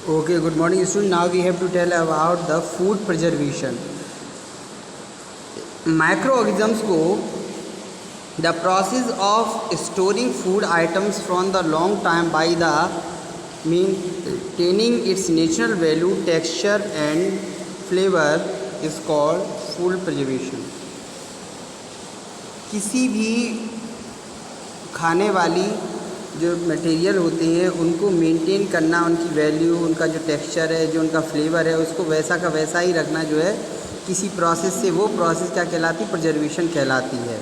Okay, good morning student. Now we have to tell about the food preservation. Microorganisms को the process of storing food items from the long time by the maintaining its natural value, texture and flavor is called food preservation. किसी भी खाने वाली जो material होते हैं उनको maintain करना, उनकी वैल्यू, उनका जो टेक्सचर है, जो उनका फ्लेवर है, उसको वैसा का वैसा ही रखना जो है किसी प्रोसेस से, वो प्रोसेस क्या कहलाती है? प्रिजर्वेशन कहलाती है।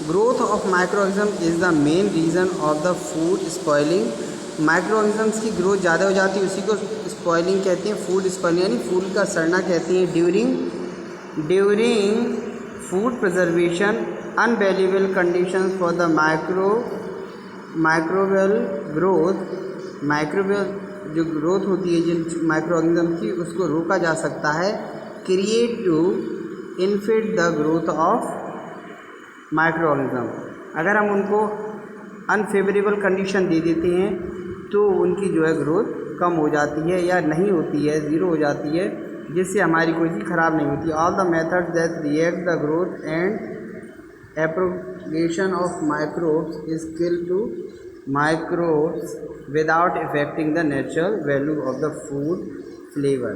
Growth of microorganism is the main reason of the food spoiling. Microorganisms की ग्रोथ ज़्यादा हो जाती है, उसी को स्पॉइलिंग कहते हैं, फूड स्पॉइलिंग यानी फूड का सड़ना कहते हैं। During food preservation unfavourable conditions for the microbial जो ग्रोथ होती है जिन माइक्रोऑर्गेनिज्म की, उसको रोका जा सकता है। Create to inhibit the growth of microorganism. अगर हम उनको अनफेवरेबल कंडीशन दे देते हैं तो उनकी जो है ग्रोथ कम हो जाती है या नहीं होती है, ज़ीरो हो जाती है, जिससे हमारी कोई चीज़ ख़राब नहीं होती। All the methods that react the growth and propagation of microbes is kill to microbes without affecting the natural value of the food flavor।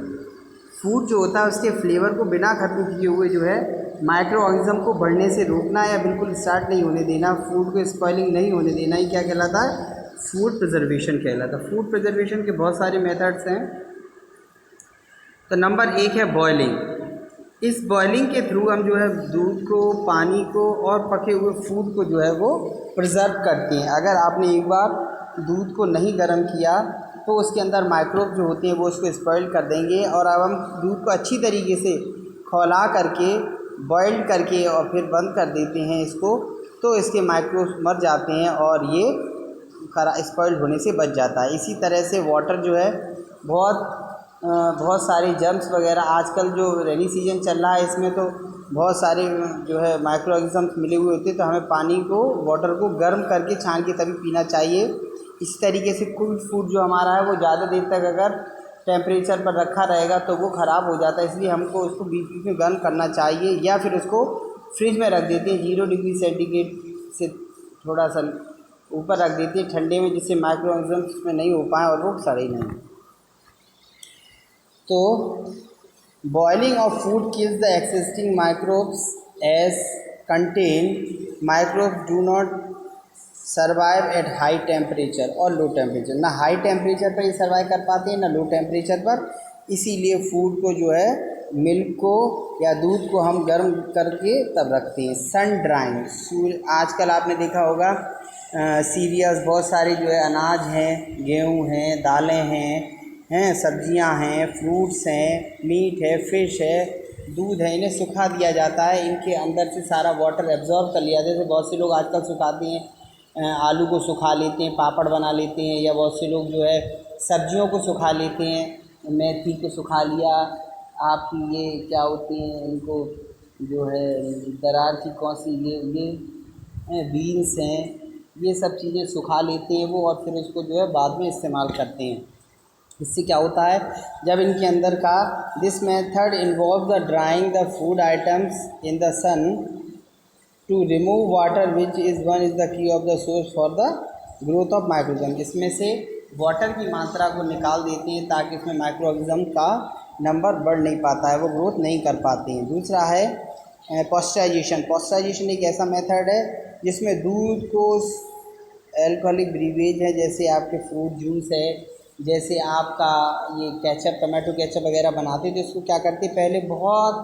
Food जो होता है उसके फ्लेवर को बिना ख़त्म किए हुए जो है माइक्रो ऑर्गेनिज्म को बढ़ने से रोकना या बिल्कुल स्टार्ट नहीं होने देना, फूड को स्पॉइलिंग नहीं होने देना, ही क्या कहलाता है? फूड प्रिजर्वेशन कहलाता है। फूड प्रिजर्वेशन के बहुत सारे मेथड्स हैं। तो नंबर 1 है बॉयलिंग। इस बॉयलिंग के थ्रू हम जो है दूध को, पानी को और पके हुए फूड को जो है वो प्रिजर्व करते हैं। अगर आपने एक बार दूध को नहीं गर्म किया तो उसके अंदर माइक्रोब जो होते हैं वो उसको स्पॉइल कर देंगे, और अब हम दूध को अच्छी तरीके से खौला करके बॉइल्ड करके और फिर बंद कर देते हैं इसको, तो इसके माइक्रोब मर जाते हैं और ये स्पॉइल्ड होने से बच जाता है। इसी तरह से वाटर जो है बहुत सारे जर्म्स वगैरह, आजकल जो रेनी सीजन चल रहा है इसमें तो बहुत सारे जो है माइक्रो ऑर्गेनिज्म्स मिले हुए होते हैं, तो हमें पानी को, वाटर को गर्म करके छान के तभी पीना चाहिए। इसी तरीके से कुल फूड जो हमारा है वो ज़्यादा देर तक अगर टेम्परेचर पर रखा रहेगा तो वो ख़राब हो जाता है, इसलिए हमको उसको बीच बीच में गर्म करना चाहिए या फिर उसको फ्रिज में रख देते हैं 0 डिग्री सेंटीग्रेड से थोड़ा सा ऊपर रख देते हैं ठंडे में, जिससे माइक्रो ऑर्गेनिज्म्स में नहीं हो पाए और वो सड़े नहीं। तो boiling of food kills the existing microbes as contain microbes do not survive at high temperature और लो टेम्परेचर। ना हाई टेम्परेचर पर ये सर्वाइव कर पाते हैं ना लो टेम्परेचर पर, इसीलिए फूड को जो है मिल्क को या दूध को हम गर्म करके तब रखते हैं। सन ड्राइंग, आजकल आपने देखा होगा सीरियल्स, बहुत सारे जो है अनाज हैं, गेहूँ हैं, दालें हैं, सब्जियां हैं, फ्रूट्स हैं, मीट है, फ़िश है, दूध है, इन्हें सुखा दिया जाता है। इनके अंदर से सारा वाटर एब्जॉर्ब कर लिया। जैसे बहुत से लोग आजकल सुखाते हैं, आलू को सुखा लेते हैं, पापड़ बना लेते हैं, या बहुत से लोग जो है सब्जियों को सुखा लेते हैं, मेथी को सुखा लिया, आपकी ये क्या होती हैं इनको जो है दरार की कौन सी ये बीन्स हैं, ये सब चीज़ें सुखा लेते हैं वो, और फिर उसको जो है बाद में इस्तेमाल करते हैं। इससे क्या होता है, जब इनके अंदर का this method involve the drawing the food items in the sun to remove water which is the key of the source for the growth of microorganism. इसमें से वाटर की मात्रा को निकाल देते हैं ताकि इसमें माइक्रोऑर्गेनिज्म का नंबर बढ़ नहीं पाता है, वो ग्रोथ नहीं कर पाते हैं। दूसरा है पॉस्चराइजेशन। पॉस्चराइजेशन एक ऐसा मेथड है जिसमें दूध को एल्कोहलिक ब्रीवेज है, जैसे आपके फ्रूट जूस है, जैसे आपका ये केचप, टमाटो केचप वगैरह बनाते हैं, तो इसको क्या करते हैं, पहले बहुत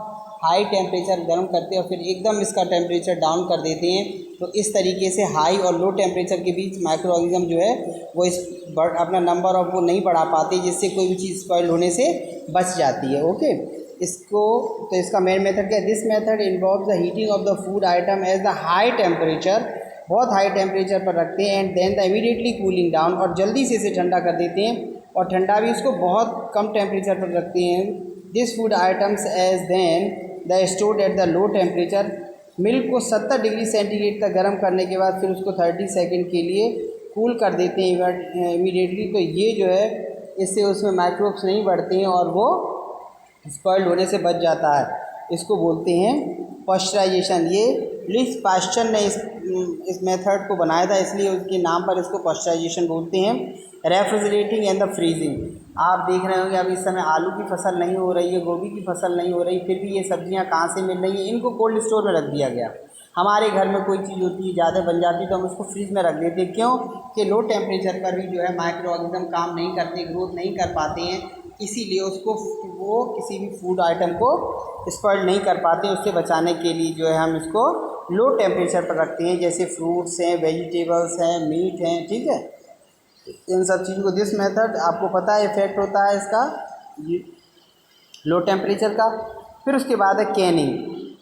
हाई टेम्परेचर गर्म करते हैं और फिर एकदम इसका टेम्परेचर डाउन कर देते हैं। तो इस तरीके से हाई और लो टेम्परेचर के बीच माइक्रो ऑर्गेनिज्म जो है वो अपना नंबर ऑफ वो नहीं बढ़ा पाते, जिससे कोई भी चीज़ स्पॉइल होने से बच जाती है। ओके, तो इसका मेन मेथड क्या है? This method involve the heating of the food item as the high temperature, बहुत हाई टेम्परेचर पर रखते हैं, and then the immediately cooling down, और जल्दी से इसे ठंडा कर देते हैं, और ठंडा भी इसको बहुत कम टेम्परेचर पर रखते हैं। This food items as then the stored at the low temperature. Milk को 70 डिग्री सेंटीग्रेड तक गर्म करने के बाद फिर उसको 30 सेकंड के लिए कूल कर देते हैं इमीडिएटली। तो ये जो है इससे उसमें माइक्रोब्स नहीं बढ़ते हैं और वो स्पॉइल्ड होने से बच जाता है। इसको बोलते हैं पॉस्चराइजेशन। ये लिस पास्चर ने इस मेथड को बनाया था, इसलिए उसके नाम पर इसको पॉस्चराइजेशन बोलते हैं। Refrigerating and the freezing. आप देख रहे होंगे अभी इस समय आलू की फसल नहीं हो रही है, गोभी की फसल नहीं हो रही, फिर भी ये सब्जियां कहाँ से मिल रही हैं? इनको कोल्ड स्टोर में रख दिया गया। हमारे घर में कोई चीज़ होती है ज़्यादा बन जाती है तो हम उसको फ्रीज में रख देते हैं। क्यों? कि लो टेम्परेचर पर भी जो है माइक्रो ऑर्गेनिज्म काम नहीं करते, ग्रोथ नहीं कर पाते हैं, इसीलिए उसको वो किसी भी फूड आइटम को स्पॉइल नहीं कर पाते। उससे बचाने के लिए जो है हम इसको लो टेम्परेचर पर रखते हैं, जैसे फ्रूट्स हैं, वेजिटेबल्स हैं, मीट हैं, ठीक है। इन सब चीज़ों को दिस मेथड आपको पता है इफेक्ट होता है इसका लो टेम्परेचर का। फिर उसके बाद है canning.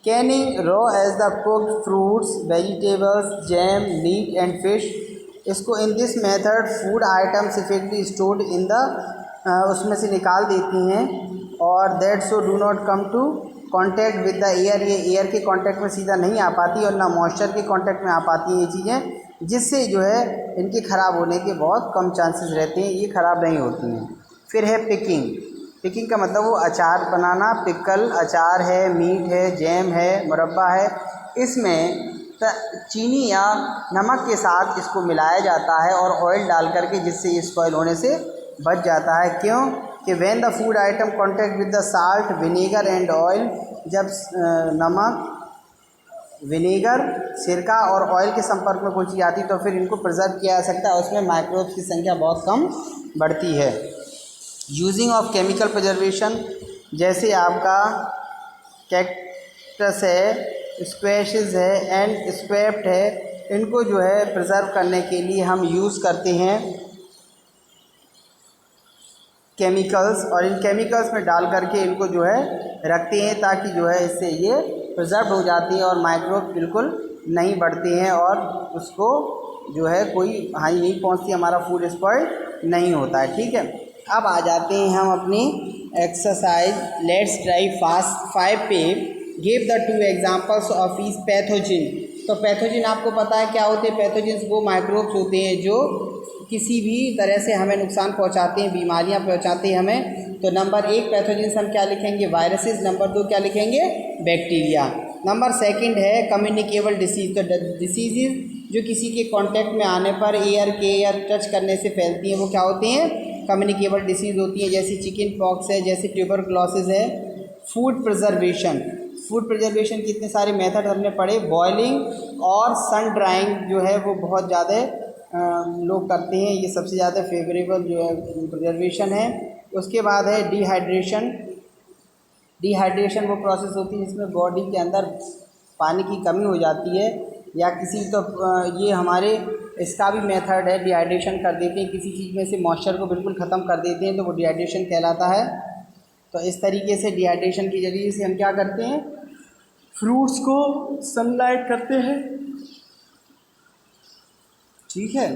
Canning raw as the cooked fruits, vegetables, jam, meat and fish. इसको in this method food items effectively stored in the उसमें से निकाल देती हैं और that so do not come to contact with the air. ये air के contact में सीधा नहीं आ पाती और ना मॉइस्चर के कांटेक्ट में आ पाती हैं ये चीज़ें, जिससे जो है इनके ख़राब होने के बहुत कम चांसेस रहते हैं, ये ख़राब नहीं होती हैं। फिर है पिकिंग। पिकिंग का मतलब वो अचार बनाना। पिकल अचार है, मीट है, जैम है, मुरब्बा है, इसमें चीनी या नमक के साथ इसको मिलाया जाता है और ऑयल डाल करके, जिससे ये स्पॉइल होने से बच जाता है। क्यों? कि when the food item contact with the salt, vinegar and oil, जब नमक, विनेगर, सिरका और ऑयल के संपर्क में कोई चीज़ आती तो फिर इनको प्रिजर्व किया जा सकता है, उसमें माइक्रोब्स की संख्या बहुत कम बढ़ती है। यूजिंग ऑफ केमिकल प्रिजर्वेशन, जैसे आपका कैक्टस है, स्क्वैशेस है एंड स्क्वैप्ट है, इनको जो है प्रिजर्व करने के लिए हम यूज़ करते हैं केमिकल्स, और इन केमिकल्स में डाल करके इनको जो है रखते हैं ताकि जो है इससे ये प्रिजर्व हो जाती है और माइक्रोब बिल्कुल नहीं बढ़ते हैं और उसको जो है कोई हानि नहीं पहुंचती, हमारा फूड स्पॉइल नहीं होता है, ठीक है। अब आ जाते हैं हम अपनी एक्सरसाइज लेट्स ट्राई फास्ट 5 पे। Give the 2 examples of each pathogen. तो पैथोजिन आपको पता है क्या होते हैं? पैथोजिन्स वो माइक्रोब्स होते हैं जो किसी भी तरह से हमें नुकसान पहुंचाते हैं, बीमारियां पहुंचाते हैं हमें। तो नंबर 1 पैथोजिन्स हम क्या लिखेंगे? वायरसेस। नंबर 2 क्या लिखेंगे? बैक्टीरिया। नंबर 2 है कम्युनिकेबल डिसीज़। तो डिसीज़ जो किसी के कांटेक्ट में आने पर एयर के या टच करने से फैलती हैं वो क्या होती हैं? कम्युनिकेबल डिसीज़ होती हैं, जैसे चिकन पॉक्स है, जैसे ट्यूबरक्लोसिस है। Food preservation. फूड प्रिजर्वेशन के इतने सारे मेथड हमने पढ़े। बॉयलिंग और सन ड्राइंग जो है वो बहुत ज़्यादा लोग करते हैं, ये सबसे ज़्यादा फेवरेबल जो है प्रिजर्वेशन है। उसके बाद है डिहाइड्रेशन। डिहाइड्रेशन वो प्रोसेस होती है जिसमें बॉडी के अंदर पानी की कमी हो जाती है या किसी तो ये हमारे इसका भी मेथड है, डिहाइड्रेशन कर देते हैं, किसी चीज़ में से मॉइस्चर को बिल्कुल ख़त्म कर देते हैं तो वो डिहाइड्रेशन कहलाता है। तो इस तरीके से डिहाइड्रेशन के जरिए से हम क्या करते हैं? फ्रूट्स को सनलाइट करते हैं, ठीक है,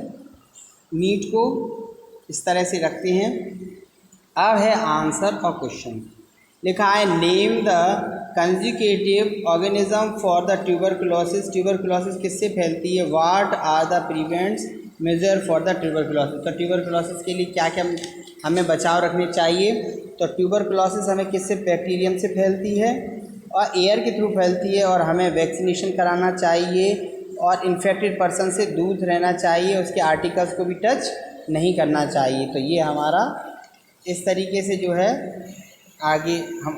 मीट को इस तरह से रखते हैं। अब है आंसर और क्वेश्चन। लिखा है name the conjugative organism for the tuberculosis. Tuberculosis किससे फैलती है? What are the prevents major for the tuberculosis. तो ट्यूबरकुलोसिस के लिए क्या क्या हमें बचाव रखने चाहिए? तो ट्यूबरकुलोसिस हमें किससे? बैक्टीरियम से फैलती है और एयर के थ्रू फैलती है और हमें वैक्सीनेशन कराना चाहिए और इन्फेक्टेड पर्सन से दूर रहना चाहिए, उसके आर्टिकल्स को भी टच नहीं करना चाहिए। तो ये हमारा इस तरीके से जो है आगे हम